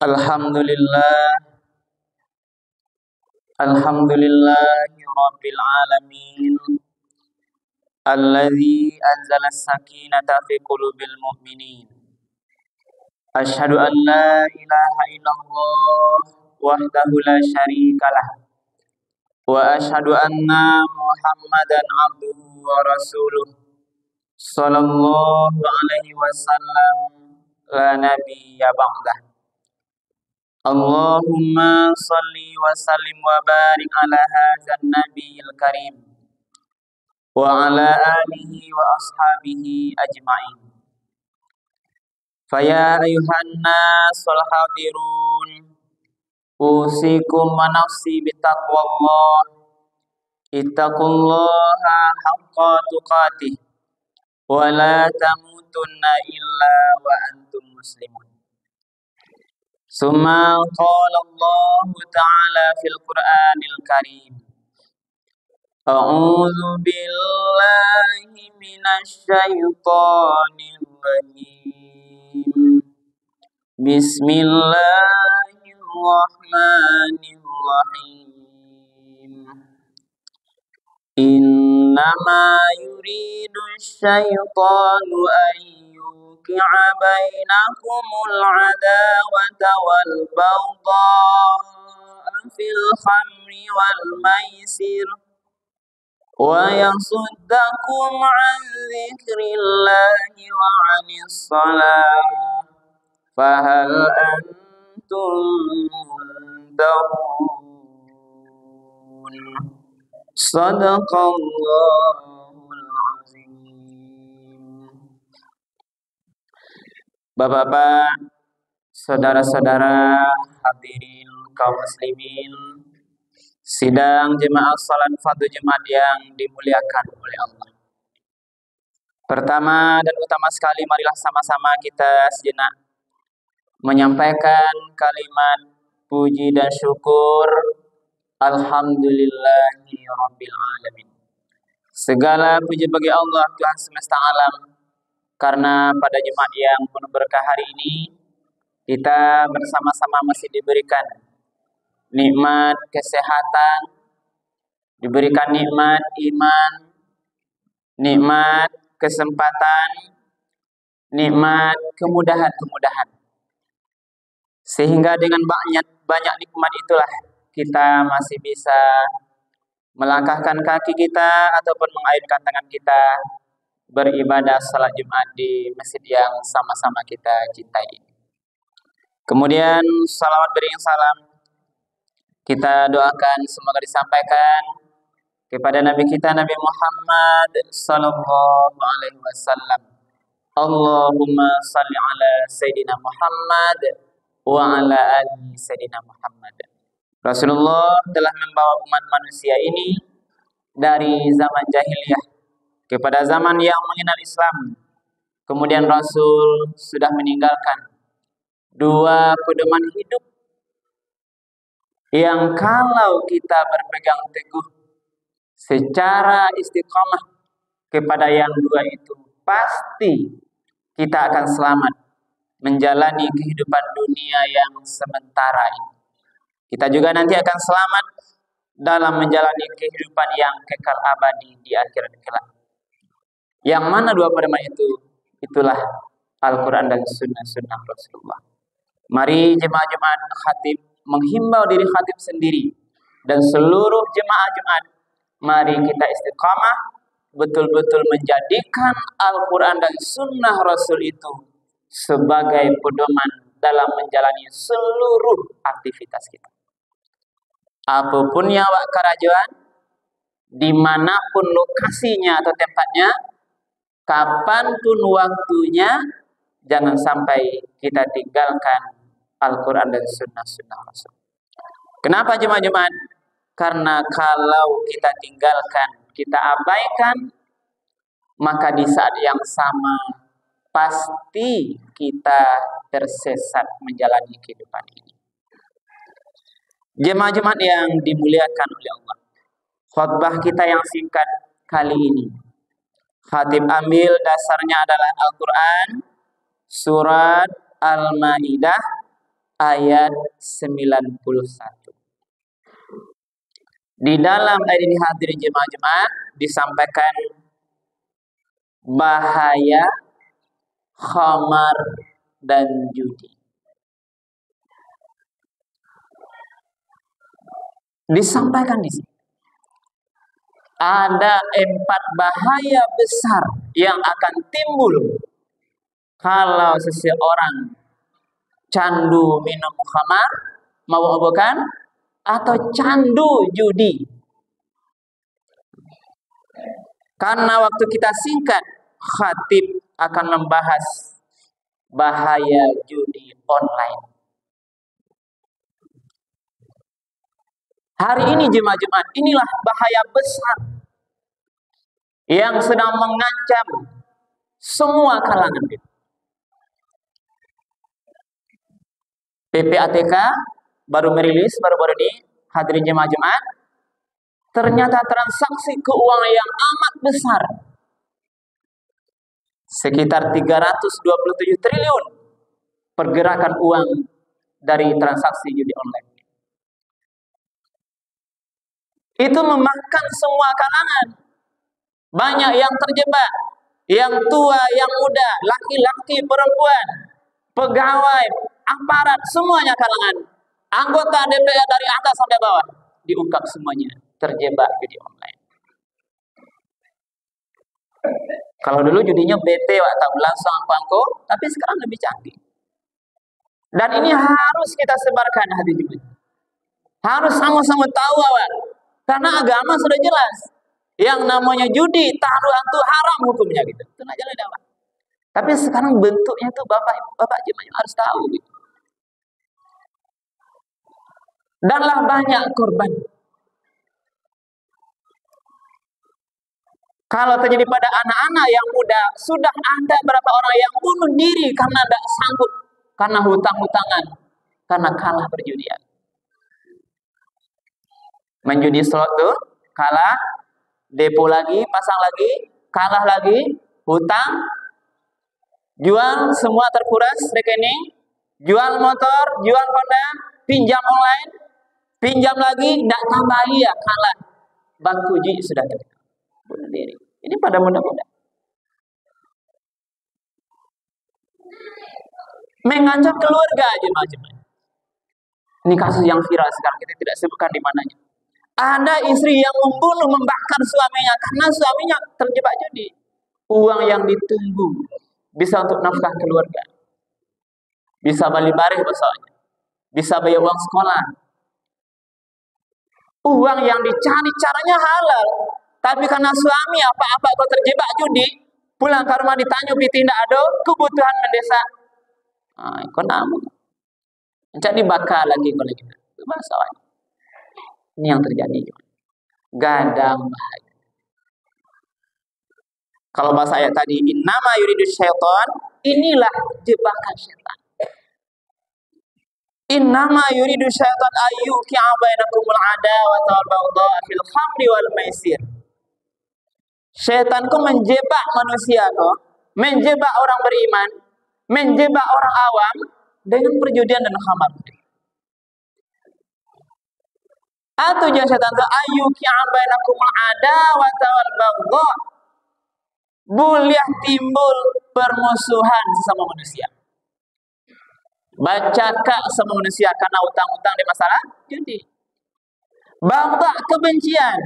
Alhamdulillah, alhamdulillahi rabbil alamin. Alladzi anzala as-sakinata fi qulubil mu'minin. Asyhadu an la ilaha illallah wahdahu la syarikalah. Wa asyhadu anna Muhammadan abduhu wa rasuluh. Sallallahu alaihi wasallam la nabiyya ba'dah. Allahumma salli wa sallim wa barik ala hadzal nabiyil karim wa ala alihi wa ashabihi ajmain. Faya ayuhan nasul hadirun, usikum wa nafsi bitaqwallah. Ittaqullaha haqqa tuqatih wa la tamutunna illa wa antum muslimun. Summa qala Allah Ta'ala fil Qur'anil Karim. A'udzu billahi minasy syaithanir rajim. Bismillahirrahmanirrahim. Innama yuridu syaitanu yuqi'a bainakumul adawata wal baghdha'a fil khamri wal maisir wa yasuddakum 'an dzikrillahi wa 'anis shalah fahal antum muntahun. Sadaqallahul azim. Bapak-bapak, saudara-saudara hadirin kaum muslimin, sidang jemaah salat fardu Jumat yang dimuliakan oleh Allah. Pertama dan utama sekali, marilah sama-sama kita sejenak menyampaikan kalimat puji dan syukur. Alhamdulillahi rabbil alamin. Segala puji bagi Allah, Tuhan semesta alam, karena pada Jumat yang penuh berkah hari ini kita bersama-sama masih diberikan nikmat kesehatan, diberikan nikmat iman, nikmat kesempatan, nikmat kemudahan-kemudahan. Sehingga dengan banyak nikmat itulah kita masih bisa melangkahkan kaki kita ataupun mengayunkan tangan kita beribadah salat Jumat di masjid yang sama-sama kita cintai. Kemudian salawat beriring salam kita doakan semoga disampaikan kepada Nabi kita Nabi Muhammad sallallahu alaihi wasallam. Allahumma salli ala Sayyidina Muhammad wa ala ali Sayyidina Muhammad. Rasulullah telah membawa umat manusia ini dari zaman jahiliyah kepada zaman yang mengenal Islam. Kemudian Rasul sudah meninggalkan dua pedoman hidup yang kalau kita berpegang teguh secara istiqamah kepada yang dua itu, pasti kita akan selamat menjalani kehidupan dunia yang sementara ini. Kita juga nanti akan selamat dalam menjalani kehidupan yang kekal abadi di akhirat kelak. Yang mana dua pedoman itu? Itulah Al-Quran dan sunnah Rasulullah. Mari jemaah Jumat khatib menghimbau diri khatib sendiri dan seluruh jemaah Jumat, mari kita istiqamah betul-betul menjadikan Al-Quran dan sunnah Rasul itu sebagai pedoman dalam menjalani seluruh aktivitas kita. Apapun yang awak kerajuan, dimanapun lokasinya atau tempatnya, kapanpun waktunya, jangan sampai kita tinggalkan Al-Quran dan sunnah Rasul. Kenapa jemaah Jumat? Karena kalau kita tinggalkan, kita abaikan, maka di saat yang sama pasti kita tersesat menjalani kehidupan ini. Jemaah Jumat yang dimuliakan oleh Allah, khutbah kita yang singkat kali ini, khatib ambil dasarnya adalah Al-Quran, surat Al-Maidah ayat 91. Di dalam ayat ini hadirin jemaah-jemaah disampaikan bahaya khamar dan judi. Disampaikan di sini ada 4 bahaya besar yang akan timbul kalau seseorang candu minum khamar, mabuk-mabukan, atau candu judi. Karena waktu kita singkat, khatib akan membahas bahaya judi online. Hari ini jemaah-jemaah, inilah bahaya besar yang sedang mengancam semua kalangan. PPATK baru merilis baru-baru ini, hadirin jemaah-jemaah, ternyata transaksi keuangan yang amat besar, sekitar 327 triliun pergerakan uang dari transaksi judi online. Itu memakan semua kalangan. Banyak yang terjebak, yang tua, yang muda, laki-laki, perempuan, pegawai, aparat, semuanya kalangan. Anggota DPR dari atas sampai bawah diungkap semuanya terjebak judi online. Kalau dulu judinya BT atau langsung angko, tapi sekarang lebih canggih. Dan ini harus kita sebarkan hadirin jemaah. Harus sama-sama tahu awal. Karena agama sudah jelas. Yang namanya judi, taruhan itu haram hukumnya gitu. Itu aja lah dakwah. Tapi sekarang bentuknya itu bapak jemaah harus tahu gitu. Danlah banyak korban. Kalau terjadi pada anak-anak yang muda, sudah ada berapa orang yang bunuh diri karena tidak sanggup, karena hutang-hutangan, karena kalah perjudian. Menjudi slot tuh, kalah, depo lagi, pasang lagi, kalah lagi, hutang, jual semua terkuras rekening, jual motor, jual Honda, pinjam online, pinjam lagi, tidak tambah ya, kalah. Bangku judi sudah terjadi. Bunuh diri. Ini pada muda-muda. Mengancam keluarga jemaah-jemaah. Ini kasus yang viral sekarang, kita tidak sebutkan di mananya. Ada istri yang membunuh, membakar suaminya karena suaminya terjebak judi. Uang yang ditunggu bisa untuk nafkah keluarga, bisa balik barih besarnya, bisa bayar uang sekolah. Uang yang dicari caranya halal, tapi karena suami apa-apa kau terjebak judi, pulang ke rumah ditanya piti tidak ada, kebutuhan mendesak. Kau namun, jadi bakal lagi kalau gitu. Itu masalahnya. Ini yang terjadi. Gadang bahaya. Kalau bahasa ayat tadi, innama yuridu syaitan, inilah jebakan syaitan. Innama yuridu syaitan ayyuki'a bainakumul adawata wal baghdha'a fil khamri wal maisir. Syaitan menjebak manusia menjebak orang beriman, menjebak orang awam dengan perjudian dan khamar. Atau jangan syaitan itu ayyuki'a bainakumul adawata wal baghdha'a. Boleh timbul permusuhan sesama manusia. Bacakak sama manusia karena utang-utang di masalah judi. Baghdha kebencian.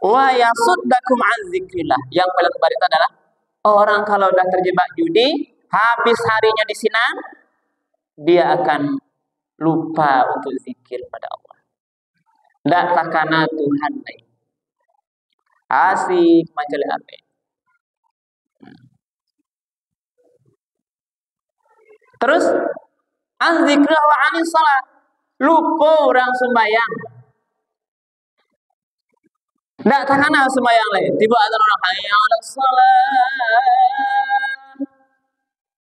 Wa yasuddakum an dzikrillah. Yang paling kebal itu adalah orang kalau sudah terjebak judi, habis harinya di sinan, dia akan lupa untuk zikir pada Allah. Ndak takana Tuhan lain. Asik macam apa? Terus an-dzikrah wa anis salat. Lupa orang sembahyang. Ndak takana sembahyang lain. Tiba ada orang hayya 'alas salat.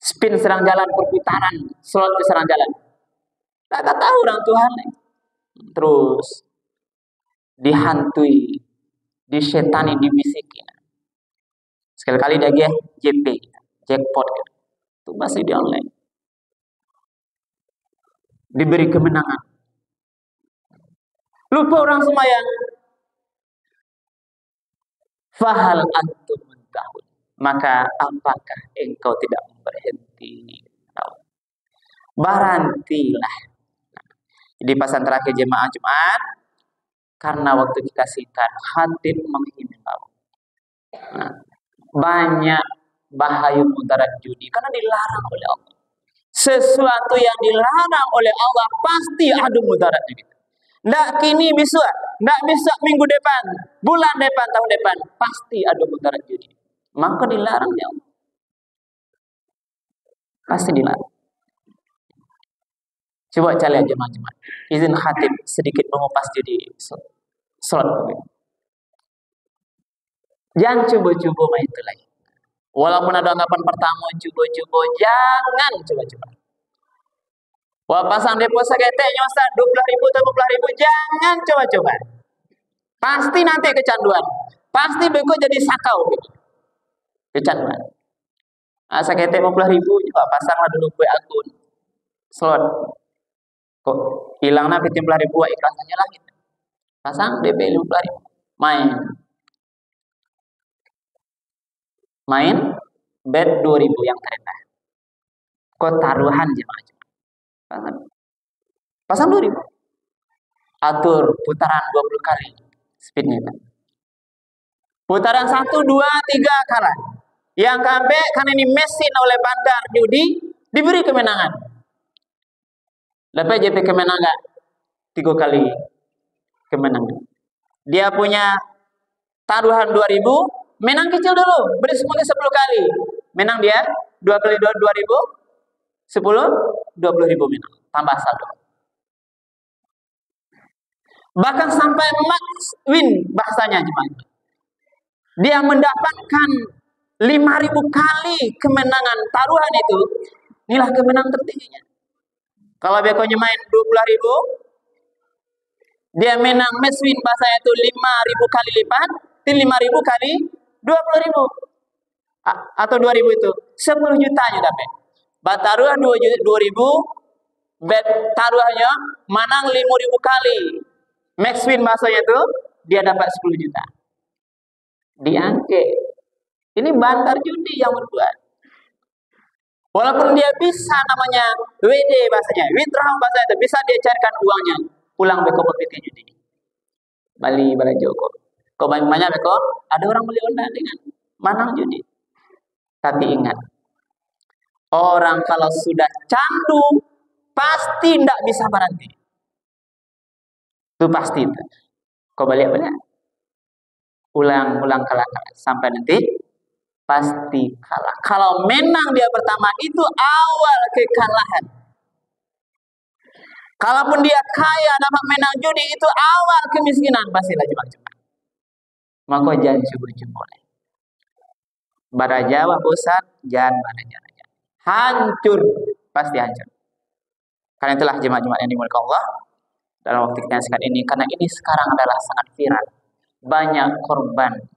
Spin serang jalan perputaran, salat serang jalan. Tak tahu orang Tuhan lain. Terus dihantui, disetani, dibisikin. Sekali-kali dia JP, jackpot. Itu masih di online. Diberi kemenangan. Lupa orang sembahyang. Fahal antum muntahun. Maka apakah engkau tidak berhenti? Berhentilah. Di pesan terakhir jemaah Jumat, karena waktu kita singkat, khatib menghimbau. Nah, banyak bahaya mudarat judi karena dilarang oleh Allah. Sesuatu yang dilarang oleh Allah pasti ada mudaratnya. Nggak kini bisa, nggak bisa minggu depan, bulan depan, tahun depan, pasti ada mudarat judi. Maka dilarang ya Allah. Pasti dilarang. Coba cari jemaah-jemaah. Izin khatib sedikit mengupas judi salat. Jangan coba-coba main itu lagi. Walaupun ada anggapan pertama coba-coba, jangan coba-coba. Wah pasang deposit keteknya Ustaz 20.000 atau 15.000, jangan coba-coba. Pasti nanti kecanduan. Pasti beko jadi sakau gitu. Kecanduan. Asa ketek 15.000 juga pasanglah dulu kue akun slot. Kok hilangnya 15.000 ikhlasnya lagi. Pasang DP 15.000. Main bet 2.000 yang terendah. Kok taruhan jemaah. Pasang 2.000. Atur putaran 20 kali speednya. Putaran 1, 2, 3 kalah. Yang kabeh karena ini mesin oleh bandar judi diberi kemenangan. Lepas JP kemenangan 3 kali kemenangan. Dia punya taruhan 2.000, menang kecil dulu, beri semuanya 10 kali. Menang dia 2 kali 2.000, 10, 20.000 menang. Tambah 1. Bahkan sampai max win bahasanya jemaah. Dia mendapatkan 5.000 kali kemenangan taruhan itu. Inilah kemenangan tertingginya. Kalau bekonya main 20.000, dia menang match win bahasanya itu 5.000 kali lipat, 5.000 kali 20.000 atau 2.000 itu 10 jutanya dapat. Bataruhan 2.000, bet taruhannya menang 5.000 kali. Max win bahasanya itu dia dapat 10 juta. Diangke. Ini bandar judi yang berbuat. Walaupun dia bisa namanya WD bahasanya, withdraw bahasanya itu bisa dia carikan uangnya pulang beko pepiti judi. Bali Joko. Kok banyak beko? Ada orang beli online dengan manang judi. Tapi ingat, orang kalau sudah candu pasti tidak bisa berhenti. Itu pasti itu. Kau balik. Ulang kalah sampai nanti pasti kalah. Kalau menang dia pertama itu awal kekalahan. Kalaupun dia kaya dapat menang judi itu awal kemiskinan, pastilah cuma-cuma. Maka jangan coba-coba. Barajawa bosan, jangan barajawa. Hancur, pasti hancur. Karena itulah jemaah-jemaah yang dimuliakan Allah dalam waktu kita sekarang ini, karena ini sekarang adalah sangat viral. Banyak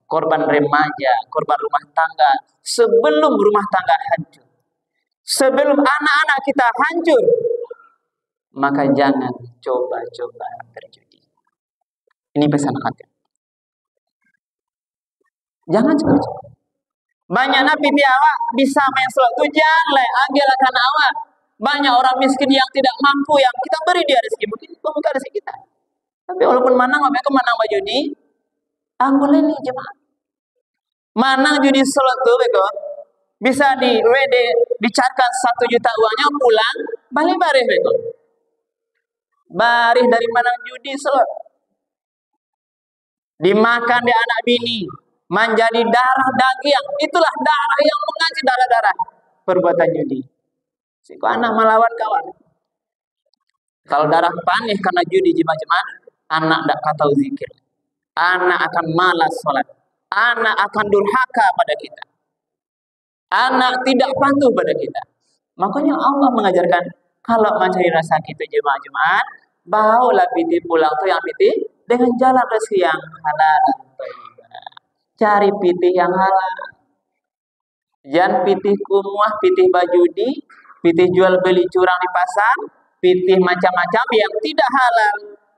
korban remaja, korban rumah tangga, sebelum rumah tangga hancur, sebelum anak-anak kita hancur, maka jangan coba-coba berjudi. Ini pesan khatib. Jangan coba-coba. Banyak nabi awak bisa main slot tu janganlah agilkan awak. Banyak orang miskin yang tidak mampu yang kita beri dia rezeki, mungkin bukan rezeki kita. Tapi walaupun manang mereka manang judi, boleh nih jemaah. Manang judi slot tu beko bisa di WD dicarikan 1 juta uangnya pulang balik barih beko. Barih dari manang judi slot. Dimakan di anak bini, menjadi darah daging. Itulah darah yang mengalir darah-darah perbuatan judi. Si anak melawan kawan. Kalau darah panih karena judi jemaah-jemaah, anak tidak tahu zikir. Anak akan malas sholat. Anak akan durhaka pada kita. Anak tidak patuh pada kita. Makanya Allah mengajarkan kalau mencari rasa kita jemaah-jemaah, bawalah piti pulang tuh yang piti dengan jalan rezeki yang halal dan thayyibah. Cari piti yang halal. Jangan pitih kumuah, pitih bajudi, pitih jual beli curang di pasar, pitih macam-macam yang tidak halal.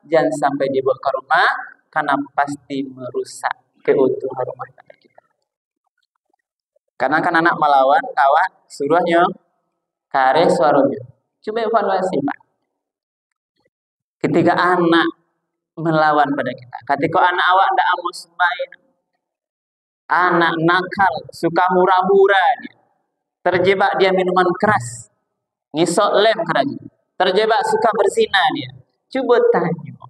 Jangan sampai dibawa ke rumah, karena pasti merusak keutuhan rumah tangga kita. Karena kan anak melawan, kawan, suruhnya, kare suaranya. Coba evaluasi, Pak. Ketika anak melawan pada kita, ketika anak awak tidak mau sembahyang, anak nakal, suka hura-hura, terjebak dia minuman keras, ngisok lem kerja, terjebak suka berzina dia. Coba tanya,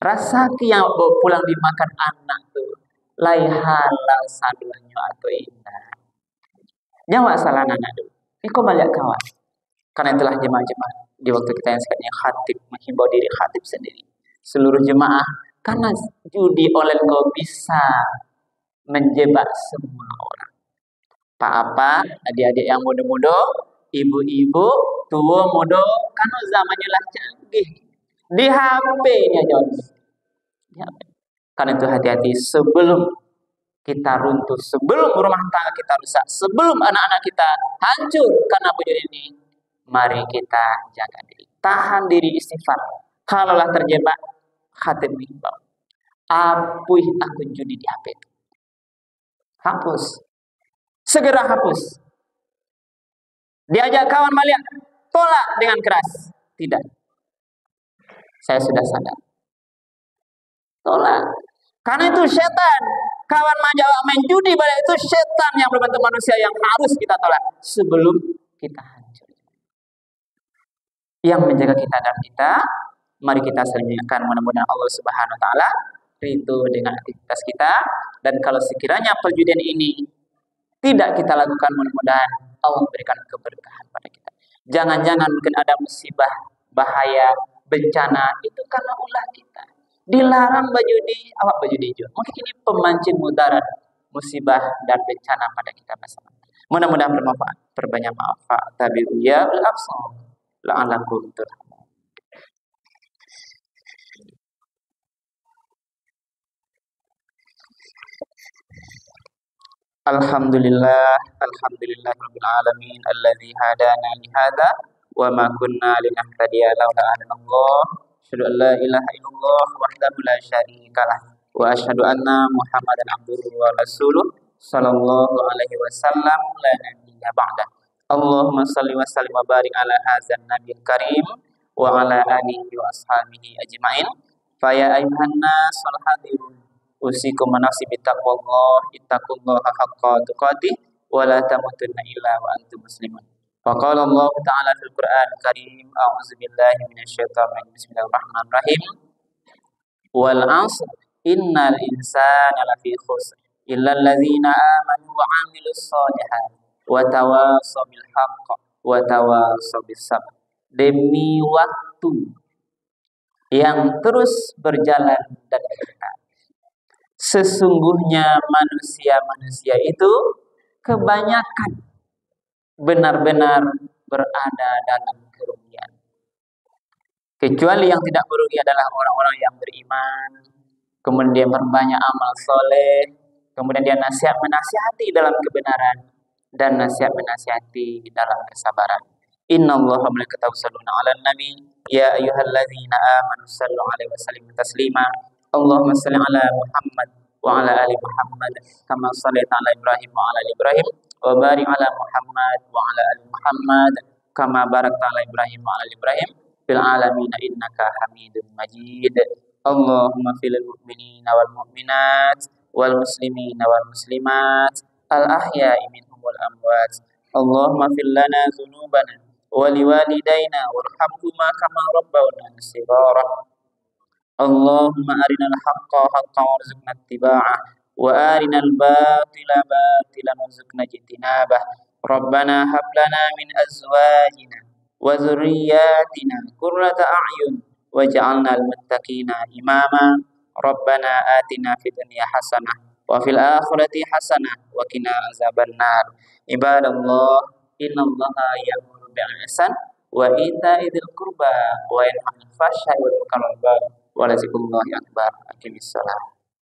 rasa yang bawa pulang dimakan anak tuh, lai halal saduannya atau indah. Nyawa salah anak tuh. Ini kok balik kawan. Karena itulah jemaah-jemaah di waktu kita yang sekalian khatib menghimbau diri khatib sendiri. Seluruh jemaah, karena judi online kau bisa menjebak semua orang. Apa adik-adik yang muda-muda, ibu-ibu, tua muda, karena zamannya lah canggih. Di HP-nya John. Karena itu hati-hati sebelum kita runtuh, sebelum rumah tangga kita rusak, sebelum anak-anak kita hancur karena bujur ini, mari kita jaga diri, tahan diri, istighfar. Kalaulah terjebak, khatib himbau, apuih akun judi di HP itu. Hapus. Segera hapus. Diajak kawan balik, tolak dengan keras. Tidak. Saya sudah sadar. Tolak. Karena itu setan. Kawan majawak main judi balik itu setan yang berbentuk manusia yang harus kita tolak sebelum kita hancur. Yang menjaga kita dan kita, mari kita selinyakan mudah-mudahan Allah Subhanahu wa taala ridho dengan aktivitas kita, dan kalau sekiranya perjudian ini tidak kita lakukan, mudah-mudahan Allah memberikan keberkahan pada kita. Jangan-jangan mungkin ada musibah, bahaya, bencana, itu karena ulah kita. Dilarang bajudi, awak bajudi hijau. Mungkin ini pemancing mudarat, musibah dan bencana pada kita bersama. Mudah-mudahan bermanfaat, perbanyak maaf. Tabi'u ya bil absar la'allakum turhamun. Alhamdulillah rabbil alamin alladzi hadana li hadza wa ma kunna linahtadiya laula an Allah. Asyhadu an la ilaha illallah wahdahu la syarikalah wa asyhadu anna Muhammadan abduhu wa rasuluh sallallahu alaihi wasallam la nabiyya ba'da. Allahumma shalli wa sallim wa barik ala hadzal nabiyil karim wa ala alihi wa ashabihi ajmain. Fa ya ayyuhan nas wal hadirun usikum nafsi bittaqwallah ittaqullaha haqqa tuqatih wa la tamutunna illa wa antum muslimun. Wa qala Allah ta'ala fil Qur'an Karim, a'udzu billahi minasyaitonir rajim. Bismillahirrahmanirrahim. Wal 'asr innal insana lafi khusr illa alladzina amanu wa 'amilus shalihat wa tawassaw bil haqq wa tawassaw bis sabr. Demi waktu yang terus berjalan dan dekat, sesungguhnya manusia-manusia itu kebanyakan benar-benar berada dalam kerugian. Kecuali yang tidak merugi adalah orang-orang yang beriman, kemudian berbanyak amal soleh, kemudian dia menasihati dalam kebenaran, dan menasihati dalam kesabaran. Innallaha wa malaikatahu yusholluna 'alan nabi ya ayyuhalladzina amanu shallu 'alaihi wa sallimu taslima. Allahumma shalli 'ala Muhammad wa 'ala ali Muhammad kama shallaita 'ala Ibrahim wa 'ala ali Ibrahim wa barik 'ala Muhammad wa 'ala ali Muhammad kama barakta 'ala Ibrahim wa 'ala ali Ibrahim fil 'alamin innaka Hamidum Majid. Allahumma fil mu'minina wal mu'minat wal muslimina wal muslimat al ahya'i minhum wal amwat. Allahumma fil lana dzunubana wa liwalidayna warhamhuma kama rabbawna shighara. Allahumma arinal haqqa haqqan warzuqna ittiba'ah wa arinal batila batilan warzuqna ijtinabah. Rabbana hab lana min azwajina wa dzurriyyatina qurrata a'yun waj'alna lil muttaqina imama. Rabbana atina fid dunya hasanah wa fil akhirati hasanah wa qina azabannar. Ibadallah, innallaha ya'muru bil ihsan wa ita'i dzil qurba wa yanha 'anil fahsya'i wal munkari wal baghi wa la dzikrullahi akbar. Aqimissalam.